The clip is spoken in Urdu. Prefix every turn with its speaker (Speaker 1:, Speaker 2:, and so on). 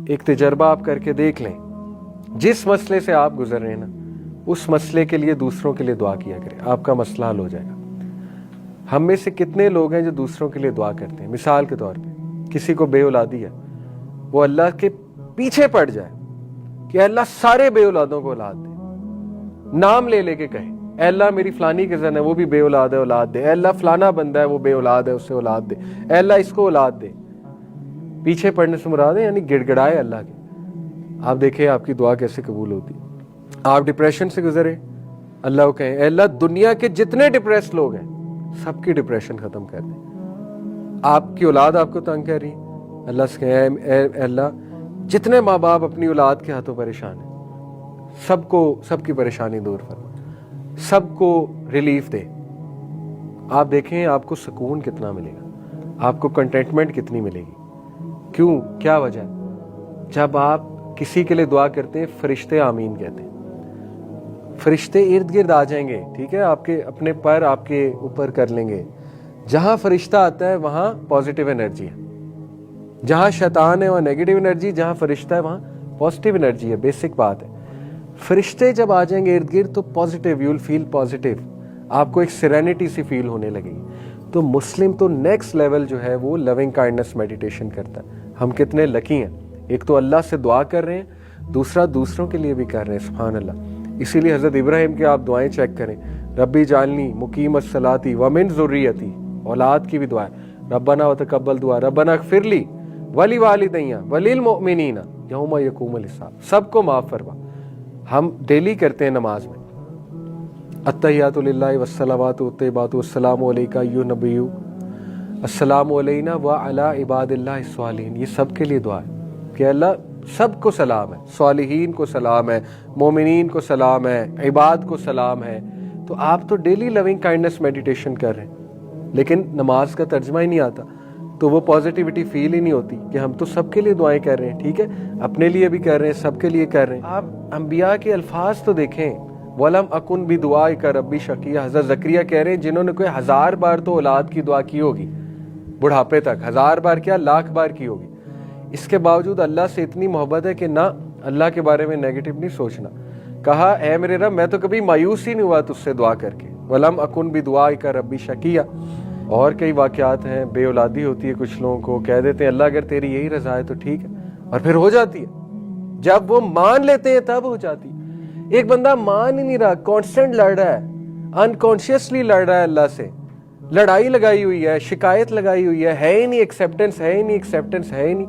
Speaker 1: ایک تجربہ آپ کر کے دیکھ لیں, جس مسئلے سے آپ گزر رہے ہیں نا, اس مسئلے کے لیے دوسروں کے لیے دعا کیا کریں, آپ کا مسئلہ حل ہو جائے گا. ہم میں سے کتنے لوگ ہیں جو دوسروں کے لیے دعا کرتے ہیں؟ مثال کے طور پہ کسی کو بے اولادی ہے, وہ اللہ کے پیچھے پڑ جائے کہ اللہ سارے بے اولادوں کو اولاد دے, نام لے لے کے کہے اے اللہ میری فلانی کزن ہے وہ بھی بے اولاد ہے, اولاد دے. اے اللہ فلانا بندہ ہے وہ بے اولاد ہے, اسے اولاد دے. اے اللہ اس کو اولاد دے. پیچھے پڑنے سے مراد ہے یعنی گڑ گڑائے اللہ کے. آپ دیکھیں آپ کی دعا کیسے قبول ہوتی. آپ ڈپریشن سے گزرے, اللہ کو کہیں اے اللہ دنیا کے جتنے ڈپریس لوگ ہیں سب کی ڈپریشن ختم کر دیں. آپ کی اولاد آپ کو تنگ کر رہی, اللہ سے کہیں اے اللہ جتنے ماں باپ اپنی اولاد کے ہاتھوں پریشان ہیں سب کی پریشانی دور فرما, سب کو ریلیف دے. آپ دیکھیں آپ کو سکون کتنا ملے گا, آپ کو کنٹینٹمنٹ کتنی ملے گی. کیوں, کیا وجہ؟ جب آپ کسی کے لیے دعا کرتے ہیں فرشتے آمین کہتے ہیں, فرشتے ارد گرد آ جائیں گے, ٹھیک ہے, آپ کے اپنے پر آپ کے اوپر کر لیں گے. جہاں فرشتہ آتا ہے وہاں پازیٹیو انرجی ہے, جہاں شیطان ہے وہاں نیگیٹو انرجی, جہاں فرشتہ ہے وہاں پازیٹیو انرجی ہے. بیسک بات ہے. فرشتے جب آ جائیں گے ارد گرد تو positive, you will feel positive, آپ کو ایک سیرینٹی سی فیل ہونے لگے گی. تو مسلم تو نیکسٹ لیول جو ہے وہ لونگ کائنڈنس میڈیٹیشن کرتا ہے. ہم کتنے لکی ہیں, ایک تو اللہ سے دعا کر رہے ہیں, دوسرا دوسروں کے لیے بھی کر رہے ہیں. سبحان اللہ. اسی لیے حضرت ابراہیم کے آپ دعائیں چیک کریں, ربی جعلنی مقیم الصلاۃ ومن ذریتی, اولاد کی بھی دعا ہے. ربنا وتقبل دعا, ربنا اغفر لی ولوالدی وللمؤمنین یوم یقوم الحساب, سب کو معاف فرما. ہم ڈیلی کرتے ہیں نماز میں التحیات للہ والصلوات والطیبات والسلام علیکہ ایھا النبی السلام علینا وعلی عباد اللہ الصالحین. یہ سب کے لیے دعا ہے کہ اللہ سب کو سلام ہے, صالحین کو سلام ہے, مومنین کو سلام ہے, عباد کو سلام ہے. تو آپ تو ڈیلی لونگ کائنڈنس میڈیٹیشن کر رہے ہیں, لیکن نماز کا ترجمہ ہی نہیں آتا, تو وہ پازیٹیوٹی فیل ہی نہیں ہوتی کہ ہم تو سب کے لیے دعائیں کر رہے ہیں. ٹھیک ہے, اپنے لیے بھی کر رہے ہیں, سب کے لیے کر رہے ہیں. آپ انبیاء کے الفاظ تو دیکھیں, وَلَمْ أَكُنْ بِدُعَائِكَ رَبِّ شَقِيًّا. حضرت زکریا کہہ رہے ہیں جنہوں نے کوئی 1000 بار تو اولاد کی دعا کی ہوگی, بڑھاپے تک 1000 بار کیا 1,00,000 بار کی ہوگی, اس کے باوجود اللہ سے اتنی محبت ہے کہ نہ اللہ کے بارے میں نیگیٹو نہیں سوچنا. کہا اے میرے رب میں تو کبھی مایوس ہی نہیں ہوا تجھ سے دعا کر کے. وَلَمْ أَكُنْ بِدُعَائِكَ رَبِّ شَقِيًّا. اور کئی واقعات ہیں, بے اولادی ہوتی ہے کچھ لوگوں کو, کہہ دیتے ہیں اللہ اگر تیری یہی رضا ہے تو ٹھیک ہے, اور پھر ہو جاتی ہے. جب وہ مان لیتے ہیں تب ہو جاتی ہے. ایک بندہ مان ہی نہیں رہا, کانسٹنٹ لڑ رہا ہے, انکانشیسلی لڑ رہا ہے اللہ سے, لڑائی لگائی ہوئی ہے, شکایت لگائی ہوئی ہے ہی نہیں, ایکسیپٹنس ہے ہی نہیں, ایکسیپٹنس ہے ہی نہیں.